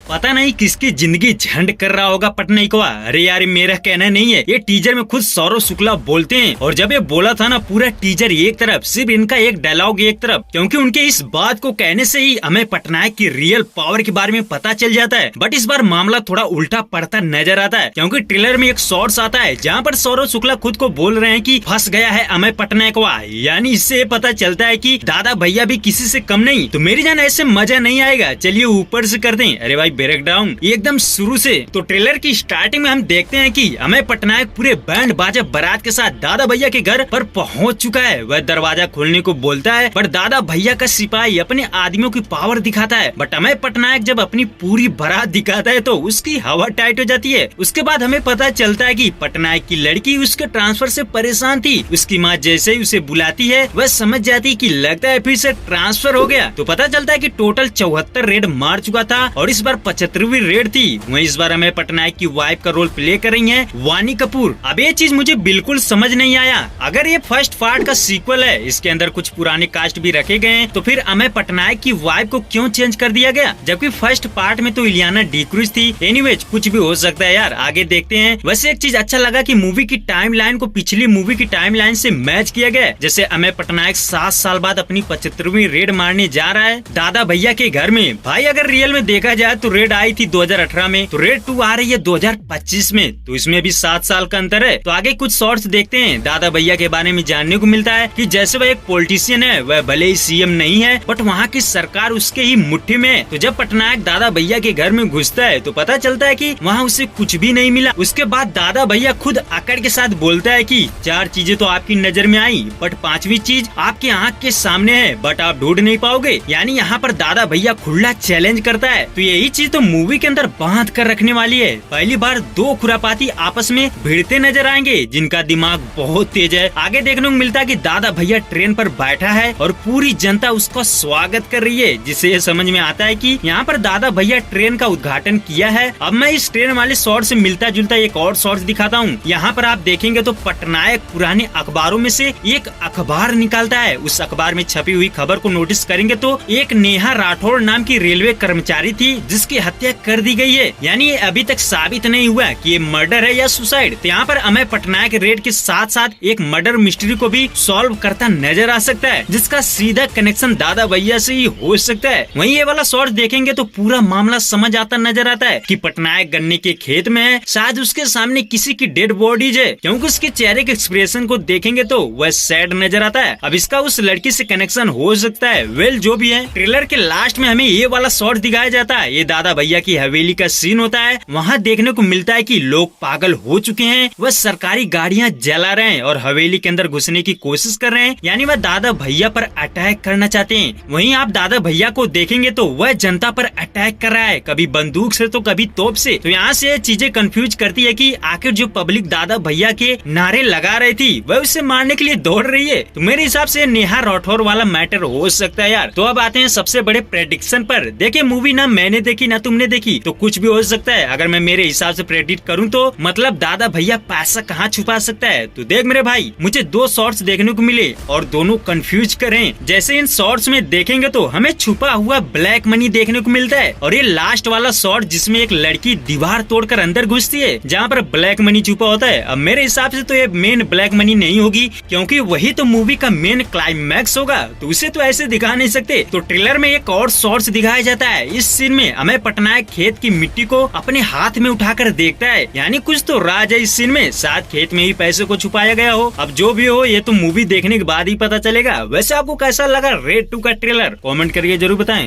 पता नहीं किसकी जिंदगी झंड कर रहा होगा पटनायकवा। अरे यार मेरा कहना नहीं है, ये टीजर में खुद सौरव शुक्ला बोलते हैं। और जब ये बोला था ना, पूरा टीजर एक तरफ, सिर्फ इनका एक डायलॉग एक तरफ, क्योंकि उनके इस बात को कहने से ही हमें पटनायक की रियल पावर के बारे में पता चल जाता है। बट इस बार मामला थोड़ा उल्टा पड़ता नजर आता है, क्योंकि ट्रेलर में एक शॉर्ट्स आता है जहाँ पर सौरव शुक्ला खुद को बोल रहे हैं कि फंस गया है अमय पटनायकवा। यानी इससे पता चलता है कि दादा भैया भी किसी से कम नहीं। तो मेरी जान ऐसे मजा नहीं आएगा, चलिए ऊपर से कर दें। अरे भाई ब्रेक डाउन एकदम शुरू से। तो ट्रेलर की स्टार्टिंग में हम देखते हैं कि अमय पटनायक पूरे बैंड बाजा बारात के साथ दादा भैया के घर पर पहुंच चुका है। वह दरवाजा खोलने को बोलता है, पर दादा भैया का सिपाही अपने आदमियों की पावर दिखाता है। बट अमय पटनायक जब अपनी पूरी बारात दिखाता है तो उसकी हवा टाइट हो जाती है। उसके बाद हमें पता चलता है कि पटनायक की लड़की उसके ट्रांसफर से परेशान थी। उसकी माँ जैसे ही उसे बुलाती है, वह समझ जाती है कि लगता है फिर से ट्रांसफर हो गया। तो पता चलता है कि टोटल 74 रेड मार चुका था और इस बार 75वीं रेड थी। वहीं इस बार हमें पटनायक की वाइफ का रोल प्ले कर रही हैं वानी कपूर। अब ये चीज मुझे बिल्कुल समझ नहीं आया। अगर ये फर्स्ट पार्ट का सीक्वल है, इसके अंदर कुछ पुराने कास्ट भी रखे गए हैं, तो फिर अमय पटनायक की वाइफ को क्यों चेंज कर दिया गया, जबकि फर्स्ट पार्ट में तो इलियाना डिक्रूज थी। एनीवेज कुछ भी हो सकता है यार, आगे देखते हैं। वैसे एक चीज अच्छा लगा कि मूवी की टाइमलाइन को पिछली मूवी की टाइमलाइन से मैच किया गया। जैसे अमय पटनायक 7 साल बाद अपनी 75वीं रेड मारने जा रहा है दादा भैया के घर में। भाई अगर रियल में देखा जाए तो रेड आई थी 2018 में, तो रेड 2 आ रही है 2025 में, तो इसमें भी 7 साल का अंतर है। तो आगे कुछ शॉर्ट्स देखते हैं। दादा भैया के बारे में जानने को मिलता है कि जैसे वह एक पॉलिटिशियन है, वह भले ही सीएम नहीं है, बट वहाँ की सरकार उसके ही मुट्ठी में है। तो जब पटनायक दादा भैया के घर में घुसता है तो पता चलता है कि वहाँ उसे कुछ भी नहीं मिला। उसके बाद दादा भैया खुद अकड़ के साथ बोलता है कि 4 चीजें तो आपकी नजर में आई, बट 5वीं चीज आपके आँख के सामने है, बट आप ढूंढ नहीं पाओगे। यानी यहाँ पर दादा भैया खुला चैलेंज करता है। तो यही चीज तो मूवी के अंदर बांध कर रखने वाली है। पहली बार 2 खुरापाती आपस में भिड़ते नजर आएंगे जिनका दिमाग बहुत तेज है। आगे देखने को मिलता है कि दादा भैया ट्रेन पर बैठा है और पूरी जनता उसका स्वागत कर रही है, जिससे ये समझ में आता है कि यहाँ पर दादा भैया ट्रेन का उद्घाटन किया है। अब मैं इस ट्रेन वाले शॉर्ट से मिलता जुलता एक और शॉर्ट दिखाता हूँ। यहाँ पर आप देखेंगे तो पटनायक पुराने अखबारों में से एक अखबार निकालता है। उस अखबार में छपी हुई खबर को नोटिस करेंगे तो एक नेहा राठौड़ नाम की रेलवे कर्मचारी थी जिसकी हत्या कर दी गई है। यानी ये अभी तक साबित नहीं हुआ कि ये मर्डर है या सुसाइड। तो यहाँ पर अमय पटनायक रेड के साथ साथ एक मर्डर मिस्ट्री को भी सॉल्व करता नजर आ सकता है, जिसका सीधा कनेक्शन दादा भैया से ही हो सकता है। वहीं ये वाला शॉर्ट देखेंगे तो पूरा मामला समझ आता नजर आता है कि पटनायक गन्ने के खेत में है, शायद उसके सामने किसी की डेड बॉडीज है, क्योंकि उसके चेहरे के एक्सप्रेशन को देखेंगे तो वह सैड नजर आता है। अब इसका उस लड़की से कनेक्शन हो सकता है। वेल जो भी है, ट्रेलर के लास्ट में हमें ये वाला शॉट दिखाया जाता है। ये दादा भैया की हवेली का सीन होता है। वहाँ देखने को मिलता है कि लोग पागल हो चुके हैं, वह सरकारी गाड़ियाँ जला रहे हैं और हवेली के अंदर घुसने की कोशिश कर रहे हैं। यानी वह दादा भैया पर अटैक करना चाहते हैं। वहीं आप दादा भैया को देखेंगे तो वह जनता पर अटैक कर रहा है, कभी बंदूक से तो कभी तोप से। तो यहाँ से चीजें कंफ्यूज करती है कि आखिर जो पब्लिक दादा भैया के नारे लगा रही थी वह उसे मारने के लिए दौड़ रही है। तो मेरे हिसाब से नेहा राठौर वाला मैटर हो सकता है यार। तो अब आते हैं सबसे बड़े प्रेडिक्शन पर। देखिए मूवी ना मैंने देखी ना तुमने देखी, तो कुछ भी हो सकता है। अगर मैं मेरे हिसाब से प्रेडिक्ट करूँ तो मतलब दादा भैया पैसा कहाँ छुपा सकता है। तो देख मेरे भाई, मुझे 2 शॉर्ट्स देखने को मिले और दोनों कंफ्यूज करें। जैसे इन शॉर्ट्स में देखेंगे तो हमें छुपा हुआ ब्लैक मनी देखने को मिलता है, और ये लास्ट वाला शॉर्ट जिसमें एक लड़की दीवार तोड़कर अंदर घुसती है जहाँ पर ब्लैक मनी छुपा होता है। अब मेरे हिसाब से तो ये मेन ब्लैक मनी नहीं होगी, क्योंकि वही तो मूवी का मेन क्लाइमैक्स होगा, तो उसे तो ऐसे दिखा नहीं सकते। तो ट्रेलर में एक और शॉर्ट्स दिखाया जाता है। इस सीन में अमय पटनायक खेत की मिट्टी को अपने हाथ में उठाकर देखता है। यानी कुछ तो राज है इस सीन में, शायद खेत में ही पैसे को छुपाया गया हो। अब जो भी हो, ये तो मूवी देखने के बाद ही पता चलेगा। वैसे आपको कैसा लगा रेड 2 का ट्रेलर, कमेंट करके जरूर बताएं।